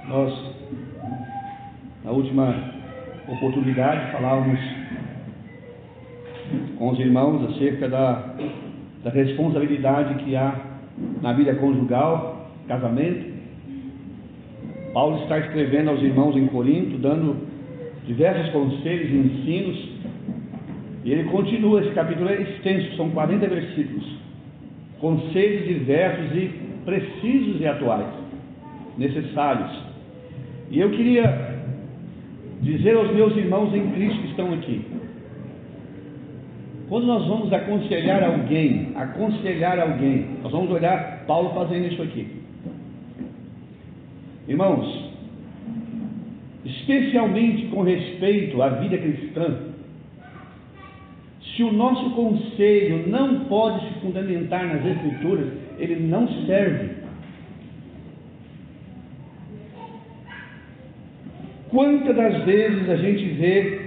Nós, na última oportunidade, falávamos com os irmãos acerca da responsabilidade que há na vida conjugal, casamento. Paulo está escrevendo aos irmãos em Corinto, dando diversos conselhos e ensinos, e ele continua. Esse capítulo é extenso, são 40 versículos, conselhos diversos e precisos e atuais, necessários. E eu queria dizer aos meus irmãos em Cristo que estão aqui, quando nós vamos aconselhar alguém, nós vamos olhar Paulo fazendo isso aqui. Irmãos, especialmente com respeito à vida cristã, se o nosso conselho não pode se fundamentar nas Escrituras, ele não serve. Quantas das vezes a gente vê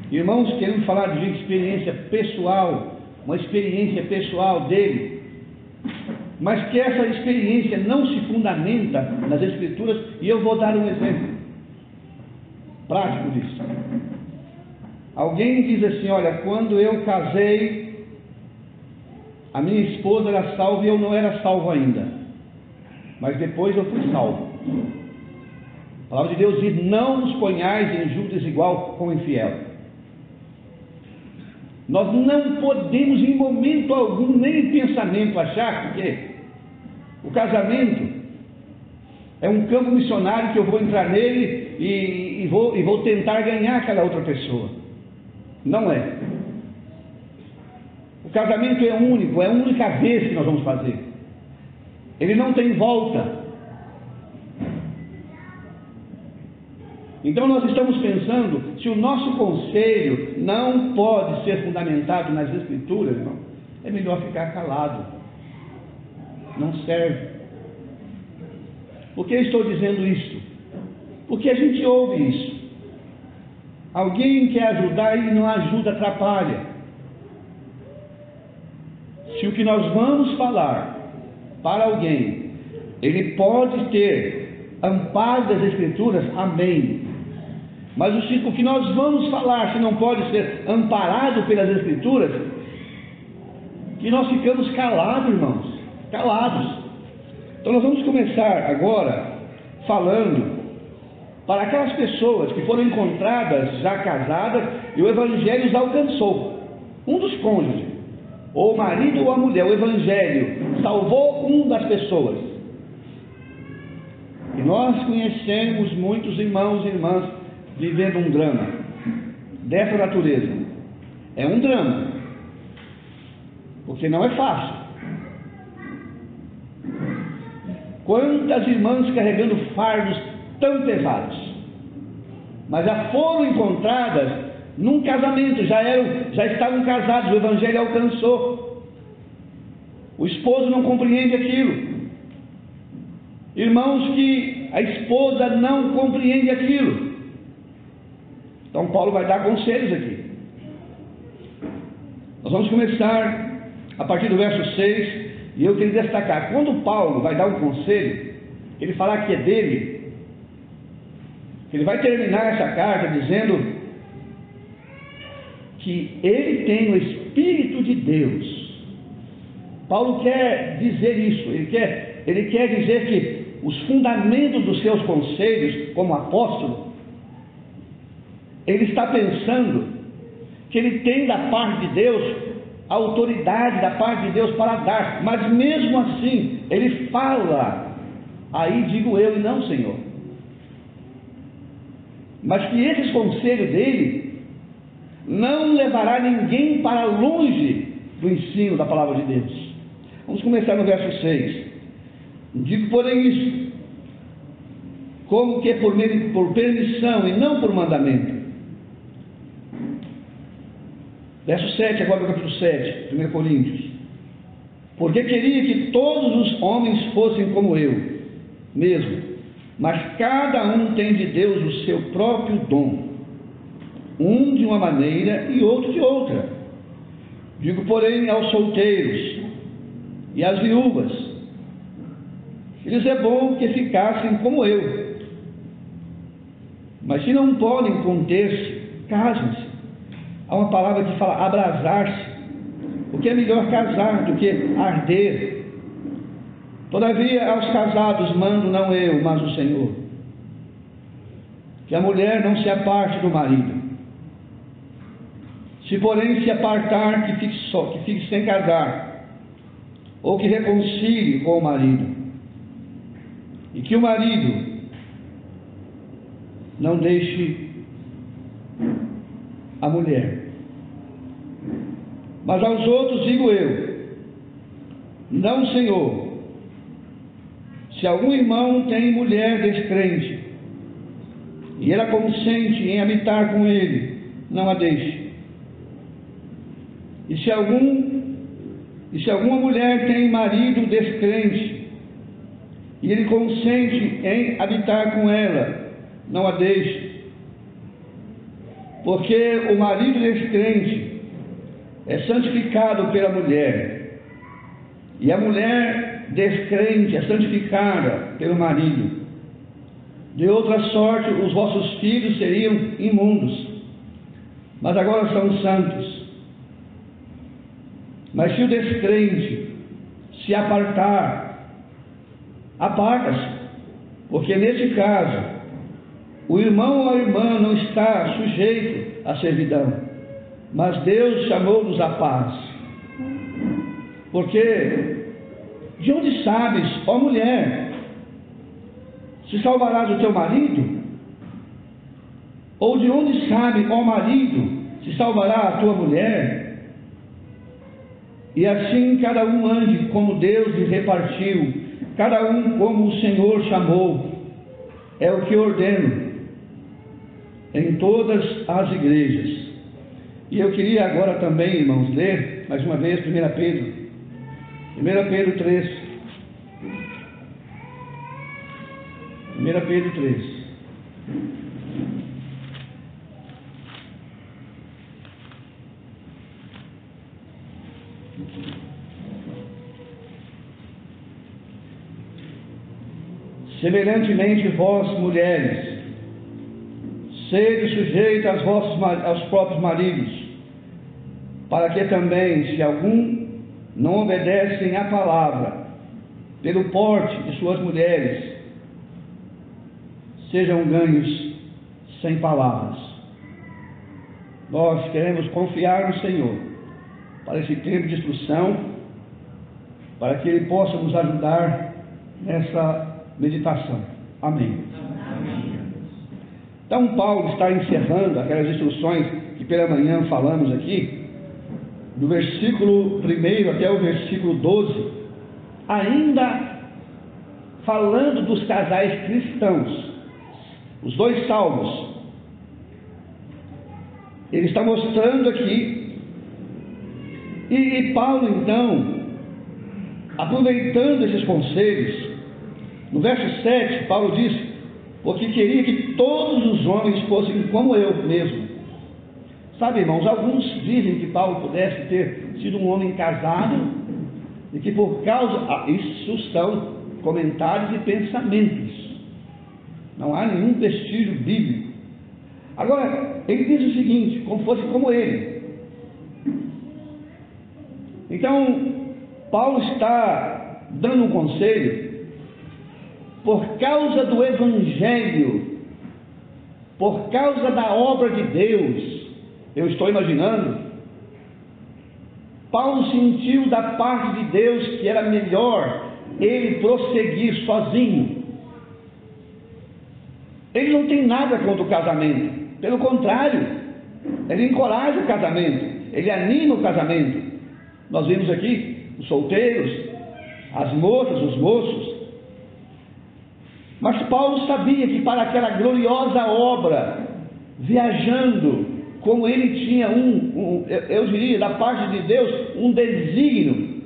irmãos querendo falar de experiência pessoal, uma experiência pessoal dele, mas que essa experiência não se fundamenta nas Escrituras, e eu vou dar um exemplo prático disso. Alguém diz assim: olha, quando eu casei, a minha esposa era salva e eu não era salvo ainda, mas depois eu fui salvo. A palavra de Deus diz: não nos ponhais em julgo desigual com o infiel. Nós não podemos em momento algum, nem em pensamento, achar que o casamento é um campo missionário que eu vou entrar nele e vou tentar ganhar aquela outra pessoa. Não é. O casamento é único, é a única vez que nós vamos fazer. Ele não tem volta. Então nós estamos pensando, se o nosso conselho não pode ser fundamentado nas Escrituras, irmão, é melhor ficar calado. Não serve. Por que eu estou dizendo isso? Porque a gente ouve isso. Alguém quer ajudar e não ajuda, atrapalha. Se o que nós vamos falar para alguém, ele pode ter amparo das Escrituras, amém. Mas o que nós vamos falar, se não pode ser amparado pelas Escrituras, que nós ficamos calados, irmãos, calados. Então nós vamos começar agora falando para aquelas pessoas que foram encontradas já casadas e o Evangelho os alcançou. Um dos cônjuges, ou o marido ou a mulher, o Evangelho salvou uma das pessoas. E nós conhecemos muitos irmãos e irmãs vivendo um drama dessa natureza. É um drama, porque não é fácil. Quantas irmãs carregando fardos tão pesados, mas já foram encontradas num casamento, já estavam casados, o Evangelho alcançou. O esposo não compreende aquilo. Irmãos que a esposa não compreende aquilo. Então Paulo vai dar conselhos aqui. Nós vamos começar a partir do verso 6, e eu queria destacar, quando Paulo vai dar um conselho, ele falar que é dele, ele vai terminar essa carta dizendo que ele tem o Espírito de Deus. Paulo quer dizer isso, ele quer dizer que os fundamentos dos seus conselhos como apóstolo, ele está pensando que ele tem da parte de Deus a autoridade da parte de Deus para dar, mas mesmo assim ele fala, aí digo eu e não Senhor, mas que esses conselhos dele não levará ninguém para longe do ensino da palavra de Deus. Vamos começar no verso 6. Digo porém isso, como que por permissão e não por mandamento. Verso 7, agora no capítulo 7, 1 Coríntios. Porque queria que todos os homens fossem como eu mesmo, mas cada um tem de Deus o seu próprio dom, um de uma maneira e outro de outra. Digo, porém, aos solteiros e às viúvas Eles é bom que ficassem como eu. Mas se não podem conter-se, casem-se. Há uma palavra que fala abrasar-se, porque é melhor casar do que arder. Todavia, aos casados mando não eu, mas o Senhor, que a mulher não se aparte do marido. Se porém se apartar, que fique sem casar, ou que reconcilie com o marido, e que o marido não deixe a mulher. Mas aos outros digo eu, não, Senhor, se algum irmão tem mulher descrente, e ela consente em habitar com ele, não a deixe. E se alguma mulher tem marido descrente, e ele consente em habitar com ela, não a deixe. Porque o marido descrente é santificado pela mulher, e a mulher descrente é santificada pelo marido. De outra sorte, os vossos filhos seriam imundos, mas agora são santos. Mas se o descrente se apartar, aparta-se, porque nesse caso o irmão ou a irmã não está sujeito à servidão, mas Deus chamou-nos à paz. Porque de onde sabes, ó mulher, se salvarás o teu marido? Ou de onde sabe, ó marido, se salvará a tua mulher? E assim cada um ande como Deus lhe repartiu, cada um como o Senhor chamou. É o que ordeno em todas as igrejas. E eu queria agora também, irmãos, ler mais uma vez 1 Pedro. 1 Pedro 3. 1 Pedro 3. Semelhantemente, vós, mulheres, sede sujeitas aos próprios maridos, para que também, se algum não obedecem à palavra, pelo porte de suas mulheres, sejam ganhos sem palavras. Nós queremos confiar no Senhor para esse tempo de instrução, para que Ele possa nos ajudar nessa meditação. Amém. Amém. Então Paulo está encerrando aquelas instruções que pela manhã falamos aqui, do versículo 1 até o versículo 12, ainda falando dos casais cristãos, os dois salmos. Ele está mostrando aqui, e Paulo então, aproveitando esses conselhos, no verso 7, Paulo diz, porque queria que todos os homens fossem como eu mesmo. Sabe, irmãos, alguns dizem que Paulo pudesse ter sido um homem casado, e que por causa, isso são comentários e pensamentos, não há nenhum vestígio bíblico. Agora, ele diz o seguinte, como fosse como ele. Então, Paulo está dando um conselho por causa do Evangelho, por causa da obra de Deus. Eu estou imaginando, Paulo sentiu da parte de Deus que era melhor ele prosseguir sozinho. Ele não tem nada contra o casamento, pelo contrário, ele encoraja o casamento, ele anima o casamento. Nós vimos aqui os solteiros, as moças, os moços. Mas Paulo sabia que para aquela gloriosa obra, viajando, como ele tinha eu diria, da parte de Deus, um desígnio.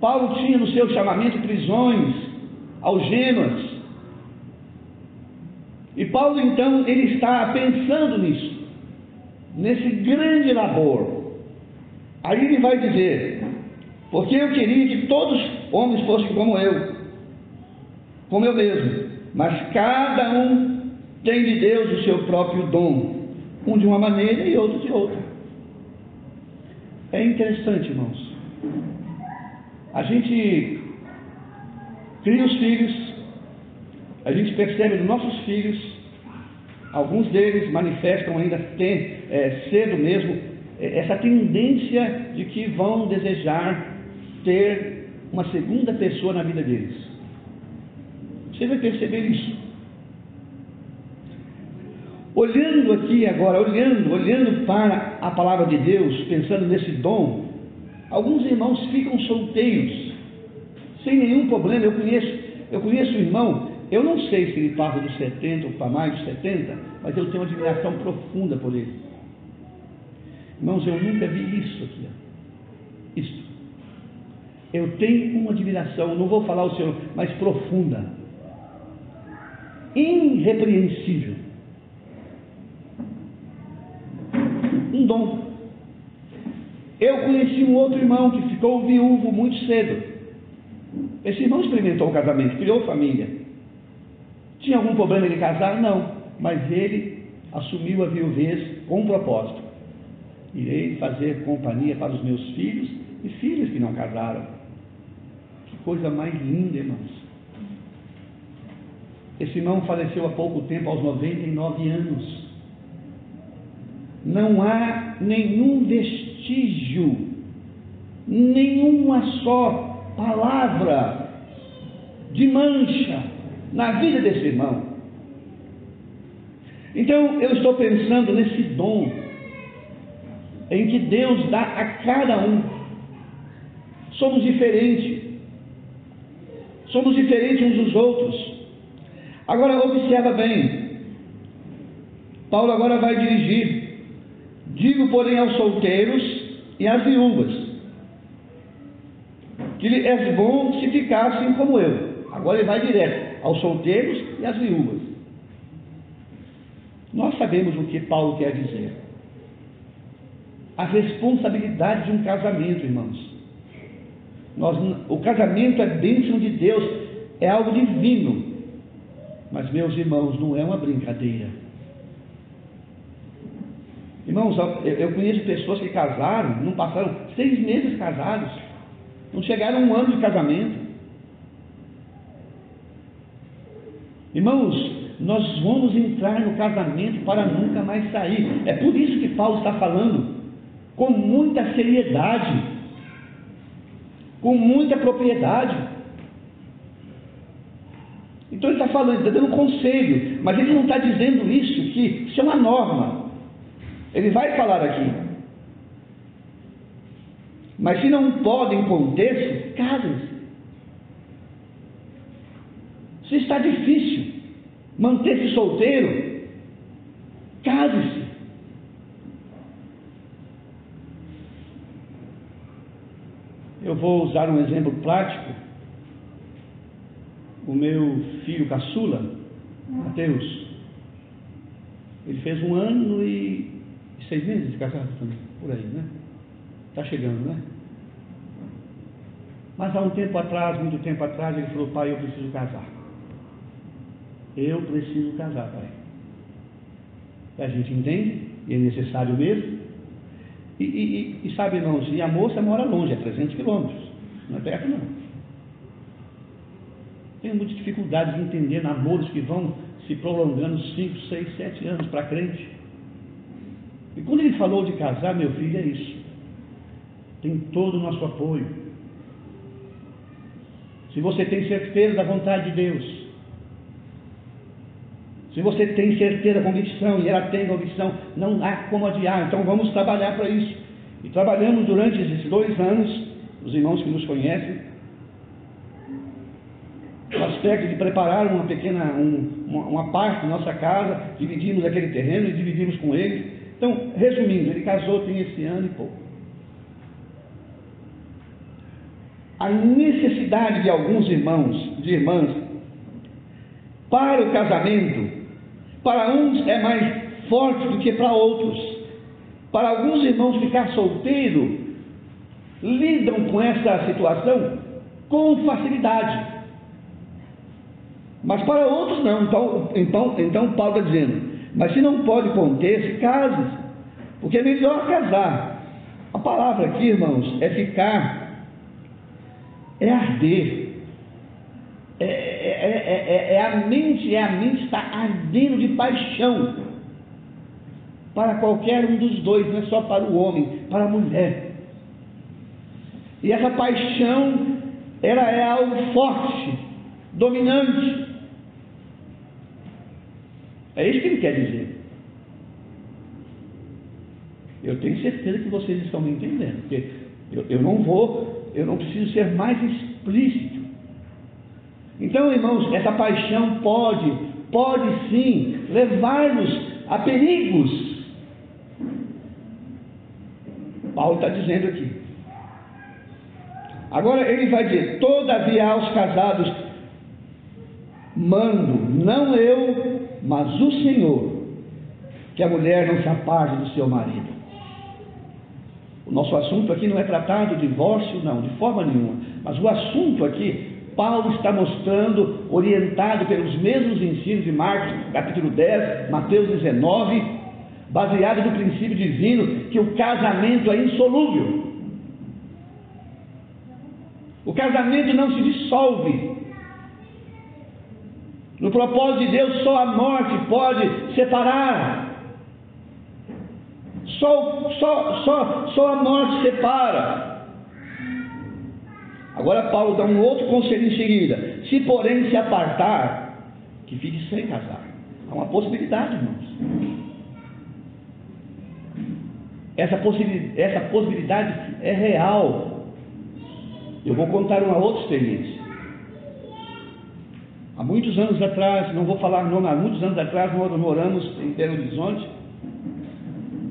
Paulo tinha no seu chamamento prisões, algemas. E Paulo então, ele está pensando nisso, nesse grande labor. Aí ele vai dizer, porque eu queria que todos os homens fossem como eu, como eu mesmo, mas cada um tem de Deus o seu próprio dom, um de uma maneira e outro de outra. É interessante, irmãos. A gente cria os filhos, a gente percebe nos nossos filhos, alguns deles manifestam ainda cedo mesmo, essa tendência de que vão desejar ter uma segunda pessoa na vida deles. Você vai perceber isso. Olhando aqui agora, olhando para a palavra de Deus, pensando nesse dom, alguns irmãos ficam solteiros, sem nenhum problema. Eu conheço um irmão, eu não sei se ele passa dos 70 ou para mais dos 70, mas eu tenho uma admiração profunda por ele. Irmãos, eu nunca vi isso aqui. Isso. Eu tenho uma admiração, não vou falar o seu, mas profunda, irrepreensível. Um dom. Eu conheci um outro irmão que ficou viúvo muito cedo. Esse irmão experimentou o casamento, criou família. Tinha algum problema de casar? Não. Mas ele assumiu a viuvez com um propósito: irei fazer companhia para os meus filhos e filhas que não casaram. Que coisa mais linda, irmãos. Esse irmão faleceu há pouco tempo, aos 99 anos. Não há nenhum vestígio, nenhuma só palavra de mancha na vida desse irmão. Então eu estou pensando nesse dom em que Deus dá a cada um. Somos diferentes uns dos outros. Agora observa bem, Paulo agora vai dirigir: digo, porém, aos solteiros e às viúvas, que lhe é bom se ficassem como eu. Agora ele vai direto aos solteiros e às viúvas. Nós sabemos o que Paulo quer dizer. A responsabilidade de um casamento, irmãos. O casamento é bênção de Deus, é algo divino. Mas, meus irmãos, não é uma brincadeira. Irmãos, eu conheço pessoas que casaram, não passaram 6 meses casados, não chegaram a 1 ano de casamento. Irmãos, nós vamos entrar no casamento para nunca mais sair. É por isso que Paulo está falando com muita seriedade, com muita propriedade. Então ele está falando, está dando conselho, mas ele não está dizendo isso, que isso é uma norma. Ele vai falar aqui. Mas se não podem conter-se, casem-se. Se está difícil manter-se solteiro, case-se. Eu vou usar um exemplo prático. O meu filho caçula, Mateus, ele fez 1 ano e 6 meses de casado também, por aí, né? Está chegando, né? Mas há um tempo atrás, muito tempo atrás, ele falou: pai, eu preciso casar. Eu preciso casar, pai. E a gente entende, e é necessário mesmo. E sabe, irmãos, e a moça mora longe, é 300 quilômetros, não é perto não. Tenho muitas dificuldades de entender namoros que vão se prolongando 5, 6, 7 anos para crente. E quando ele falou de casar, meu filho, é isso. Tem todo o nosso apoio. Se você tem certeza da vontade de Deus, se você tem certeza, convicção, e ela tem convicção, não há como adiar. Então vamos trabalhar para isso. E trabalhamos durante esses 2 anos, os irmãos que nos conhecem, o aspecto de preparar uma pequena, uma parte da nossa casa, dividimos aquele terreno e dividimos com eles. Então, resumindo, ele casou tem esse ano e pouco. A necessidade de alguns irmãos, de irmãs, para o casamento, para uns é mais forte do que para outros. Para alguns irmãos, ficar solteiro, lidam com essa situação com facilidade. Mas para outros não. Então Paulo está dizendo, mas se não pode conter-se, case, porque é melhor casar. A palavra aqui, irmãos, é ficar, é arder, a mente está ardendo de paixão para qualquer um dos dois, não é só para o homem, para a mulher. E essa paixão, ela é algo forte, dominante. É isso que ele quer dizer. Eu tenho certeza que vocês estão me entendendo, porque eu não preciso ser mais explícito. Então, irmãos, essa paixão pode sim levar-nos a perigos. Paulo está dizendo aqui. Agora ele vai dizer: todavia aos casados mando, não eu, mas o Senhor, que a mulher não se aparte do seu marido. O nosso assunto aqui não é tratar do divórcio, não, de forma nenhuma. Mas o assunto aqui, Paulo está mostrando, orientado pelos mesmos ensinos de Marcos, capítulo 10, Mateus 19, baseado no princípio divino, que o casamento é insolúvel. O casamento não se dissolve. No propósito de Deus, só a morte pode separar. Só a morte separa. Agora Paulo dá um outro conselho em seguida: se porém se apartar, que fique sem casar. Há uma possibilidade, irmãos. Essa possibilidade é real. Eu vou contar uma outra experiência. Há muitos anos atrás, não vou falar nome, há muitos anos atrás nós moramos em Belo Horizonte,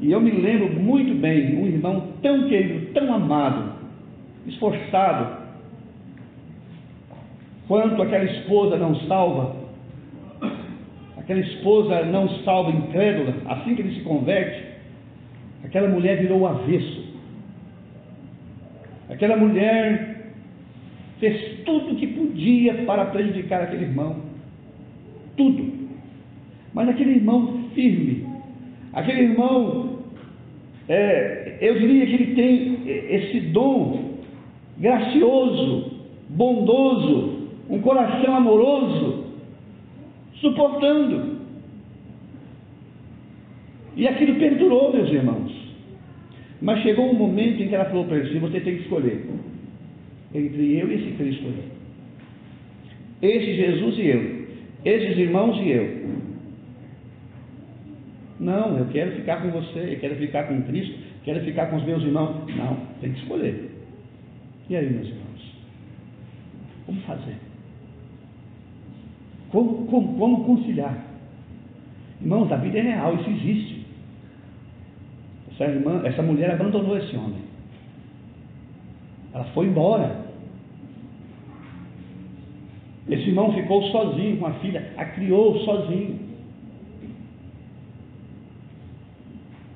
e eu me lembro muito bem, um irmão tão querido, tão amado, esforçado, quanto aquela esposa não salva, incrédula, assim que ele se converte, aquela mulher virou o avesso. Aquela mulher fez tudo o que podia para prejudicar aquele irmão, tudo. Mas aquele irmão firme, aquele irmão, eu diria que ele tem esse dom gracioso, bondoso, um coração amoroso, suportando. E aquilo perdurou, meus irmãos. Mas chegou um momento em que ela falou para ele: você tem que escolher entre eu e esse Cristo aí, esse Jesus e eu, esses irmãos e eu. Não, eu quero ficar com você, eu quero ficar com Cristo, quero ficar com os meus irmãos. Não, tem que escolher. E aí, meus irmãos, como fazer? Como conciliar? Irmãos, a vida é real, isso existe. Essa mulher abandonou esse homem. Ela foi embora. Esse irmão ficou sozinho com a filha, a criou sozinho.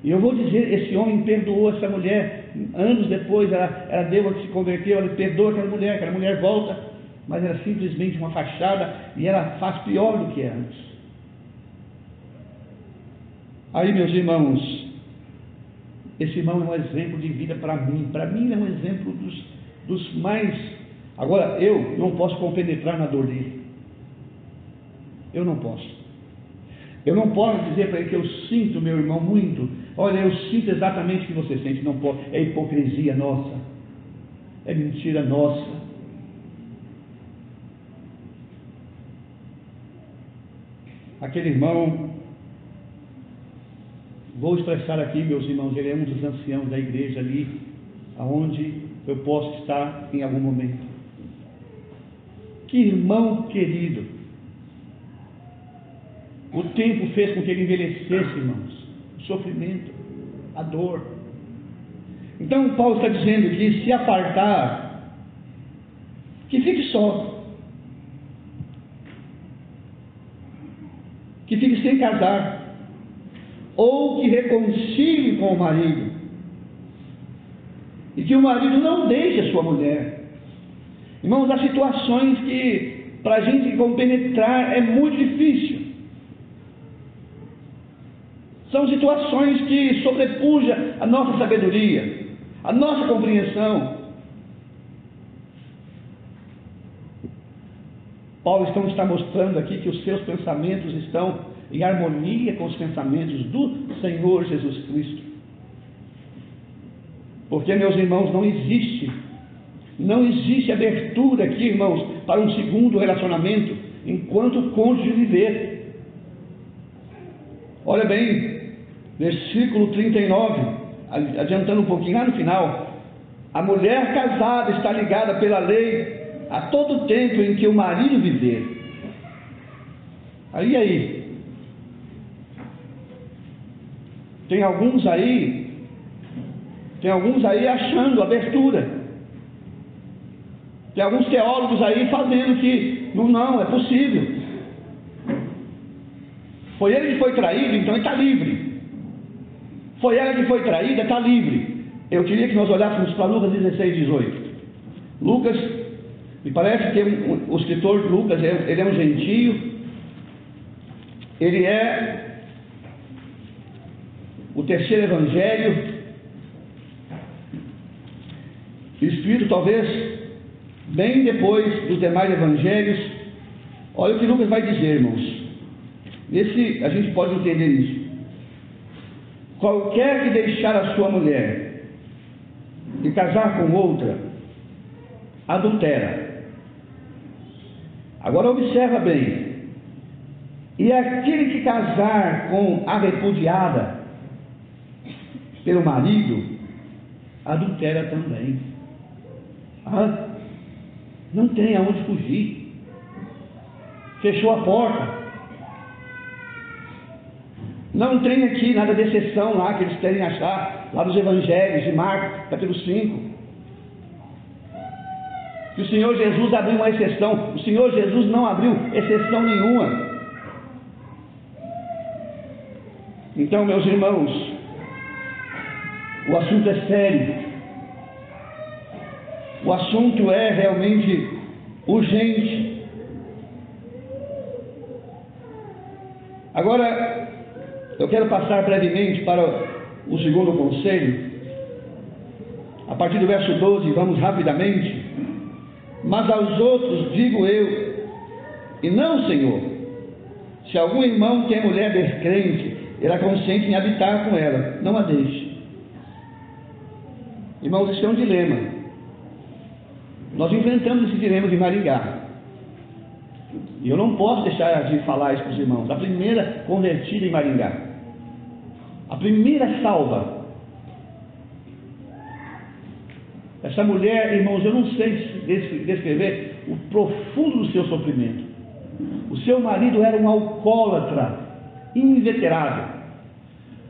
E eu vou dizer, esse homem perdoou essa mulher. Anos depois, ela se converteu, ela perdoa aquela mulher volta, mas era simplesmente uma fachada, e ela faz pior do que antes. Aí, meus irmãos, esse irmão é um exemplo de vida para mim. Para mim, ele é um exemplo dos mais. Agora, eu não posso compenetrar na dor dele. Eu não posso. Eu não posso dizer para ele que eu sinto meu irmão muito. Olha, eu sinto exatamente o que você sente. Não posso. É hipocrisia nossa. É mentira nossa. Aquele irmão, vou expressar aqui, meus irmãos, ele é um dos anciãos da igreja ali, aonde eu posso estar em algum momento. Que irmão querido! O tempo fez com que ele envelhecesse, irmãos. O sofrimento, a dor. Então Paulo está dizendo que se apartar, que fique só, que fique sem casar, ou que reconcilie com o marido, e que o marido não deixe a sua mulher. Irmãos, há situações que para a gente compenetrar é muito difícil. São situações que sobrepujam a nossa sabedoria, a nossa compreensão. Paulo então está mostrando aqui que os seus pensamentos estão em harmonia com os pensamentos do Senhor Jesus Cristo. Porque, meus irmãos, não existe abertura aqui, irmãos, para um segundo relacionamento enquanto o cônjuge viver. Olha bem, versículo 39, adiantando um pouquinho lá no final: a mulher casada está ligada pela lei a todo tempo em que o marido viver. Aí, tem alguns aí achando abertura. Tem alguns teólogos aí fazendo que não é possível. Foi ele que foi traído, então ele está livre. Foi ela que foi traída, está livre. Eu queria que nós olhássemos para Lucas 16, 18. Lucas, me parece que o escritor Lucas, ele é um gentio. Ele é o terceiro evangelho, escrito talvez bem depois dos demais evangelhos. Olha o que Lucas vai dizer, irmãos. A gente pode entender isso. Qualquer que deixar a sua mulher e casar com outra, adultera. Agora observa bem. E aquele que casar com a repudiada pelo marido, adultera também. Não tem aonde fugir. Fechou a porta. Não tem aqui nada de exceção lá que eles querem achar, lá nos evangelhos de Marcos, capítulo 5. Que o Senhor Jesus abriu uma exceção. O Senhor Jesus não abriu exceção nenhuma. Então, meus irmãos, o assunto é sério. O assunto é realmente urgente. Agora, eu quero passar brevemente para o segundo conselho. A partir do verso 12, vamos rapidamente. Mas aos outros digo eu, e não, Senhor, se algum irmão tem mulher descrente, ele consente em habitar com ela, não a deixe. Irmãos, isso é um dilema. Nós enfrentamos esse dilema de Maringá. E eu não posso deixar de falar isso para os irmãos. A primeira convertida em Maringá, a primeira salva, essa mulher, irmãos, eu não sei descrever o profundo do seu sofrimento. O seu marido era um alcoólatra inveterável.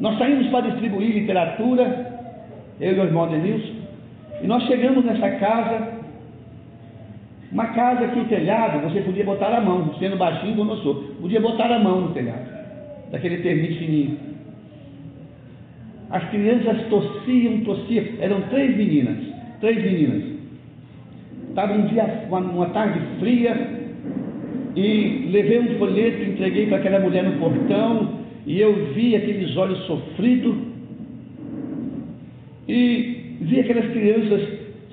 Nós saímos para distribuir literatura, eu e o irmão Denilson, e nós chegamos nessa casa, uma casa que o telhado, você podia botar a mão, sendo baixinho como eu sou, podia botar a mão no telhado, daquele termite fininho. As crianças tossiam, eram três meninas. Estava um dia, uma tarde fria, e levei um folheto, entreguei para aquela mulher no portão, e eu vi aqueles olhos sofridos, e vi aquelas crianças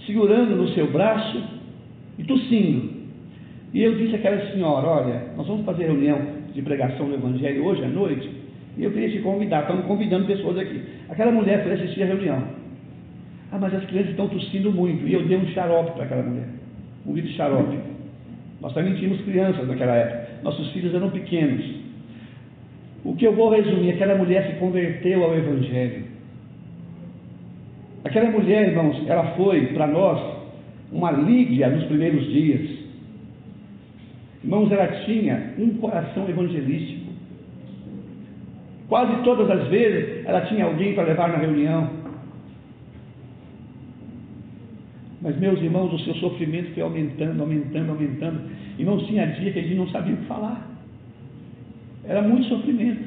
segurando no seu braço e tossindo. E eu disse àquela senhora: olha, nós vamos fazer reunião de pregação do Evangelho hoje à noite, e eu queria te convidar, estamos convidando pessoas aqui. Aquela mulher foi assistir a reunião. Mas as crianças estão tossindo muito. E eu dei um xarope para aquela mulher, um vidro de xarope. Nós também tínhamos crianças naquela época, nossos filhos eram pequenos. O que eu vou resumir: aquela mulher se converteu ao Evangelho. Aquela mulher, irmãos, ela foi para nós uma Lídia nos primeiros dias. Irmãos, ela tinha um coração evangelístico. Quase todas as vezes ela tinha alguém para levar na reunião. Mas, meus irmãos, o seu sofrimento foi aumentando. Irmãos, tinha dia que a gente não sabia o que falar. Era muito sofrimento.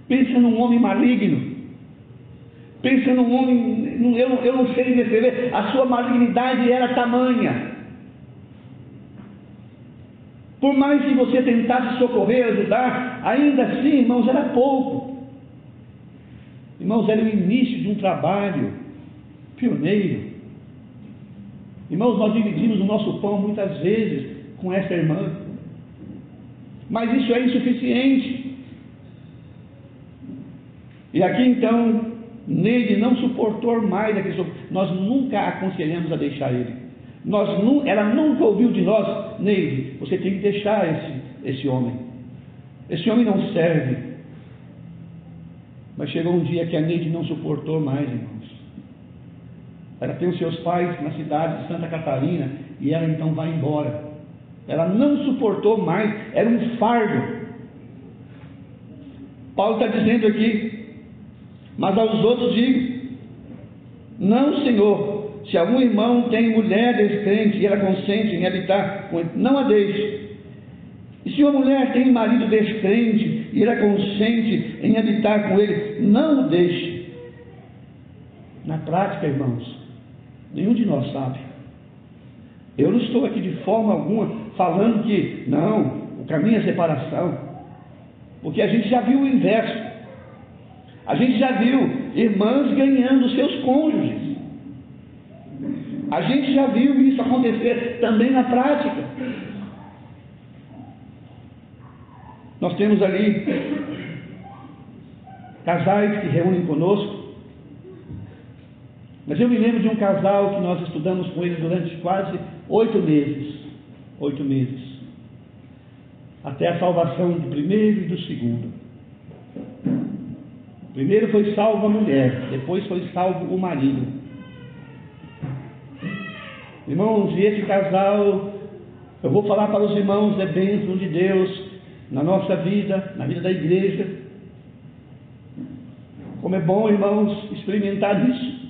Pensa num homem maligno. Pensa num homem, eu não sei descrever. A sua malignidade era tamanha. Por mais que você tentasse socorrer, ajudar, ainda assim, irmãos, era pouco. Irmãos, era o início de um trabalho pioneiro. Irmãos, nós dividimos o nosso pão muitas vezes com essa irmã, mas isso é insuficiente. E aqui então, Neide não suportou mais aquele sofrimento. Nós nunca aconselhamos a deixar ele. Ela nunca ouviu de nós: Neide, você tem que deixar esse homem. Esse homem não serve. Mas chegou um dia que a Neide não suportou mais, irmãos. Ela tem os seus pais na cidade de Santa Catarina e ela então vai embora. Ela não suportou mais, era um fardo. Paulo está dizendo aqui: mas aos outros digo, não, Senhor, se algum irmão tem mulher descrente e ela consente em habitar com ele, não a deixe. E se uma mulher tem marido descrente e ela consente em habitar com ele, não o deixe. Na prática, irmãos, nenhum de nós sabe. Eu não estou aqui de forma alguma falando que não, o caminho é separação, porque a gente já viu o inverso. A gente já viu irmãs ganhando seus cônjuges. A gente já viu isso acontecer também na prática. Nós temos ali casais que reúnem conosco, mas eu me lembro de um casal que nós estudamos com eles durante quase 8 meses. 8 meses. Até a salvação do primeiro e do segundo. Primeiro foi salvo a mulher, depois foi salvo o marido. Irmãos, e esse casal, eu vou falar para os irmãos, é bênção de Deus na nossa vida, na vida da igreja. Como é bom, irmãos, experimentar isso.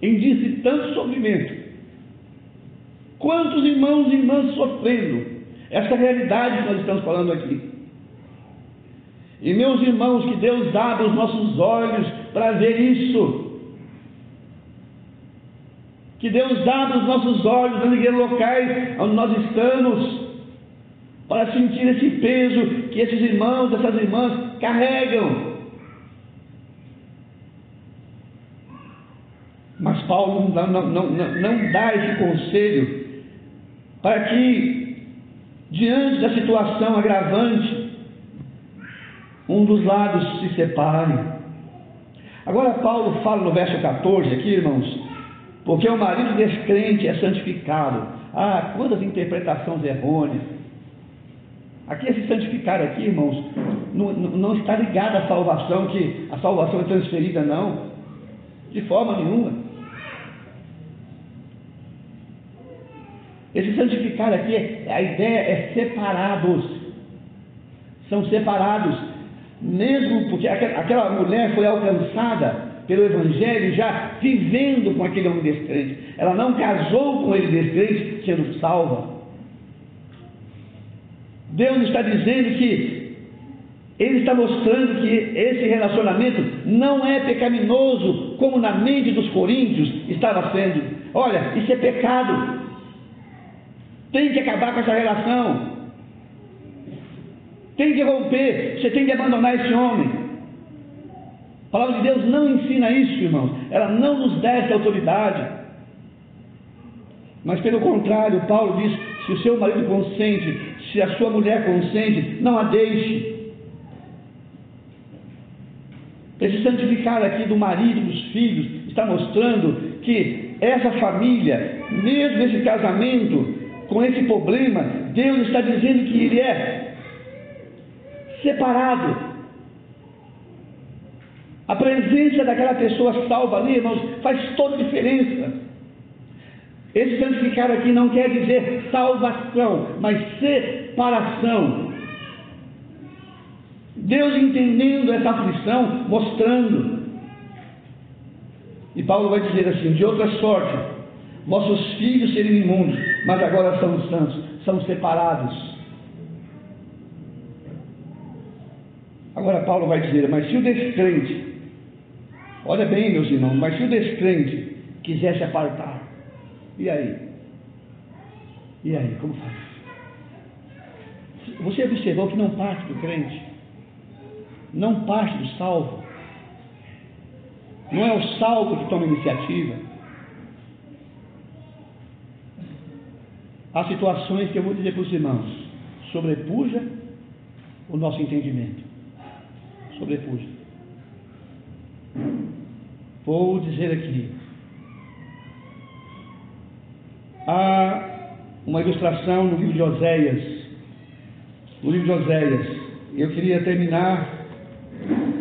Em dias de tanto sofrimento, quantos irmãos e irmãs sofrendo essa realidade que nós estamos falando aqui. E meus irmãos, que Deus abra os nossos olhos para ver isso. Que Deus abra os nossos olhos nos locais onde nós estamos, para sentir esse peso que esses irmãos, essas irmãs carregam. Mas Paulo não dá esse conselho para que, diante da situação agravante, um dos lados se separe. Agora Paulo fala no verso 14 aqui, irmãos, porque o marido descrente é santificado. Ah, quantas interpretações errôneas. Aqui esse santificar aqui, irmãos, não está ligado à salvação, que a salvação é transferida, não, de forma nenhuma. Esse santificar aqui, a ideia é separados. São separados. Mesmo porque aquela mulher foi alcançada pelo Evangelho já vivendo com aquele homem descrente. Ela não casou com ele descrente sendo salva. Deus está dizendo que Ele está mostrando que esse relacionamento não é pecaminoso como na mente dos coríntios estava sendo. Olha, isso é pecado. Tem que acabar com essa relação. Tem que romper. Você tem que abandonar esse homem. A palavra de Deus não ensina isso, irmãos. Ela não nos dá essa autoridade. Mas pelo contrário, Paulo diz: se o seu marido consente, se a sua mulher consente, não a deixe. Esse santificar aqui do marido, dos filhos, está mostrando que essa família, mesmo esse casamento, com esse problema, Deus está dizendo que ele é separado. A presença daquela pessoa salva ali, irmãos, faz toda a diferença. Esse santificar aqui não quer dizer salvação, mas separação. Deus entendendo essa aflição, mostrando. E Paulo vai dizer assim: de outra sorte, vossos filhos seriam imundos, mas agora são santos, são separados. Agora Paulo vai dizer: mas se o descrente, olha bem, meus irmãos, mas se o descrente quiser se apartar, e aí? E aí, como faz? Você observou que não parte do crente, não parte do salvo, não é o salvo que toma iniciativa. Há situações que eu vou dizer para os irmãos, sobrepuja o nosso entendimento, sobrepuja. Vou dizer aqui, há uma ilustração no livro de Oséias. No livro de Oséias, eu queria terminar,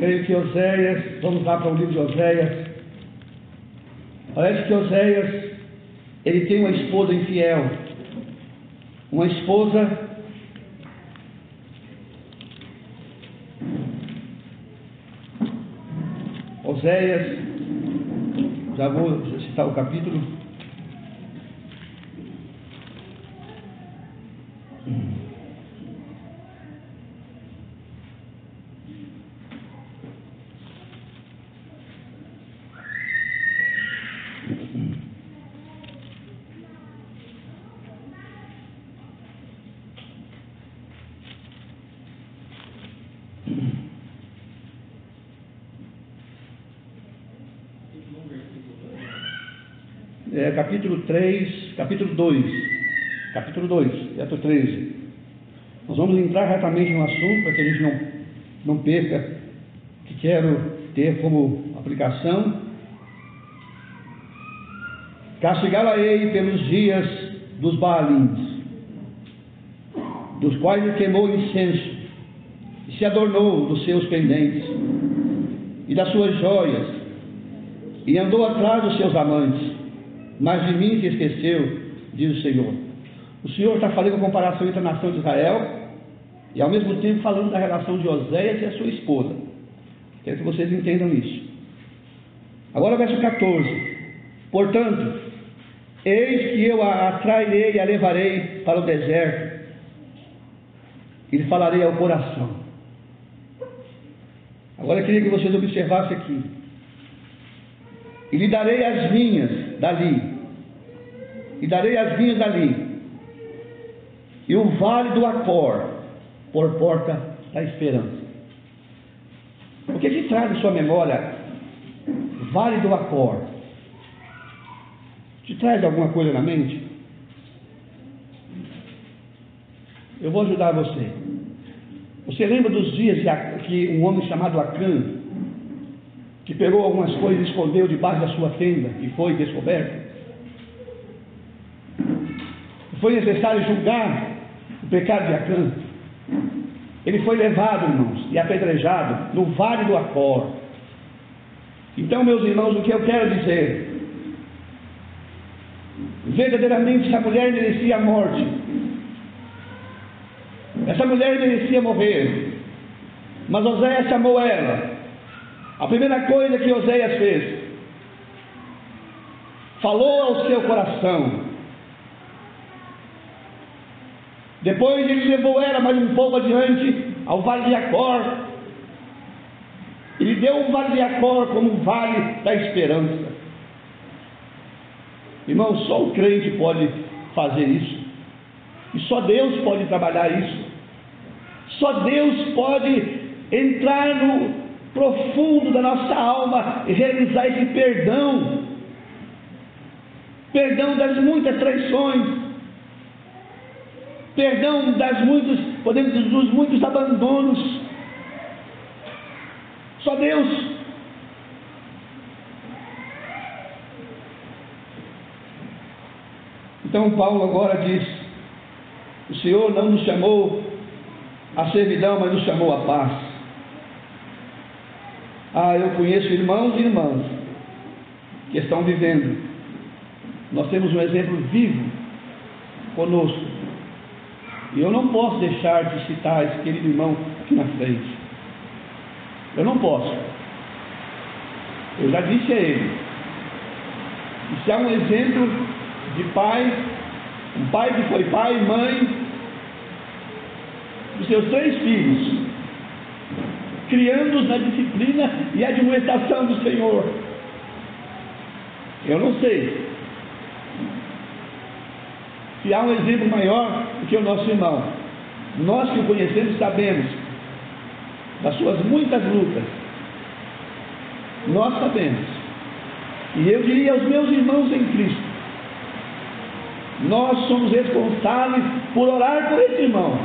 creio que Oséias, vamos lá para o livro de Oséias. Parece que Oséias, ele tem uma esposa infiel, uma esposa Oséias, já vou citar o capítulo. Capítulo 3, capítulo 2, verso 13. Nós vamos entrar retamente no assunto, para que a gente não perca o que quero ter como aplicação. Castigá-la-ei pelos dias dos Baalins, dos quais ele queimou incenso, e se adornou dos seus pendentes, e das suas joias, e andou atrás dos seus amantes, mas de mim se esqueceu, diz o Senhor. O Senhor está fazendo uma comparação entre a nação de Israel e ao mesmo tempo falando da relação de Oséias e a sua esposa. Quero que vocês entendam isso. Agora verso 14. Portanto, eis que eu a atrairei e a levarei para o deserto, e lhe falarei ao coração. Agora eu queria que vocês observassem aqui. E lhe darei as vinhas dali, e o vale do Acor por porta da esperança. O que te traz à sua memória vale do Acor? Te traz alguma coisa na mente? Eu vou ajudar você. Você lembra dos dias que um homem chamado Acã, que pegou algumas coisas e escondeu debaixo da sua tenda e foi descoberto? Foi necessário julgar o pecado de Acã. Ele foi levado, irmãos, e apedrejado no vale do Acor. Então, meus irmãos, o que eu quero dizer? Verdadeiramente essa mulher merecia a morte. Essa mulher merecia morrer. Mas Oséias chamou ela. A primeira coisa que Oséias fez, falou ao seu coração. Depois ele levou ela mais um pouco adiante ao vale de Acor. Ele deu o vale de Acor como um vale da esperança. Irmão, só o crente pode fazer isso. E só Deus pode trabalhar isso. Só Deus pode entrar no profundo da nossa alma e realizar esse perdão. Perdão das muitas traições. Perdão dos muitos abandonos. Só Deus. Então Paulo agora diz: o Senhor não nos chamou à servidão, mas nos chamou à paz. Eu conheço irmãos e irmãs que estão vivendo. Nós temos um exemplo vivo conosco. E eu não posso deixar de citar esse querido irmão aqui na frente. Eu não posso. Eu já disse a ele. Isso é um exemplo de pai, um pai que foi pai e mãe dos seus 3 filhos, criando-os na disciplina e admoestação do Senhor. Eu não sei se há um exemplo maior do que o nosso irmão. Nós que o conhecemos sabemos das suas muitas lutas. Nós sabemos. E eu diria aos meus irmãos em Cristo, nós somos responsáveis por orar por esse irmão,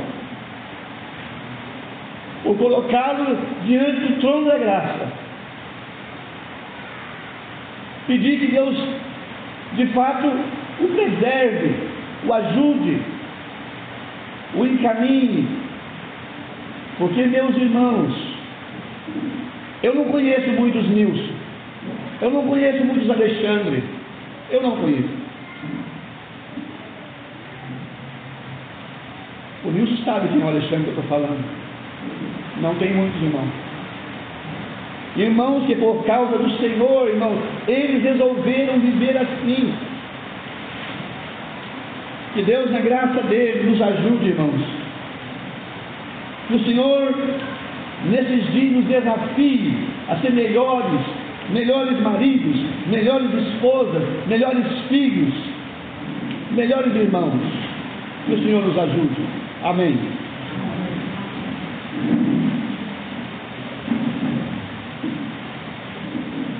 por colocá-lo diante do trono da graça, pedir que Deus de fato o preserve, o ajude, o encaminhe, porque, meus irmãos, eu não conheço muitos Nilson, eu não conheço muitos Alexandre, eu não conheço. O Nilson sabe quem é o Alexandre que eu estou falando. Não tem muitos irmãos. Irmãos que por causa do Senhor, irmãos, eles resolveram viver assim. Que Deus, na graça dele, nos ajude, irmãos. Que o Senhor, nesses dias, nos desafie a ser melhores maridos, melhores esposas, melhores filhos, melhores irmãos. Que o Senhor nos ajude. Amém.